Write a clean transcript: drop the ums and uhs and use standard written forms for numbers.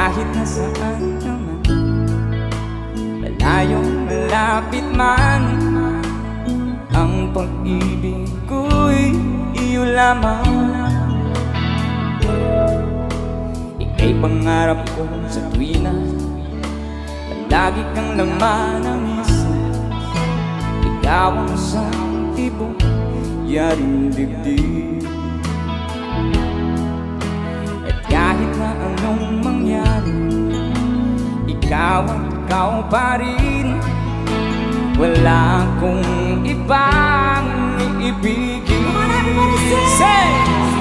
kahit nasaan naman, malayong malapit man, ang pag-ibig ko'y iyo lamang. Ika'y pangarap ko sa tuwina, palagi kang laman ng isip. Ikaw ang isang tibok, yaring dibdib. At kahit na anong mangyari, ikaw ang ikaw pa rin. Wala akong ibang iibigin. Come on, everybody sing! Say!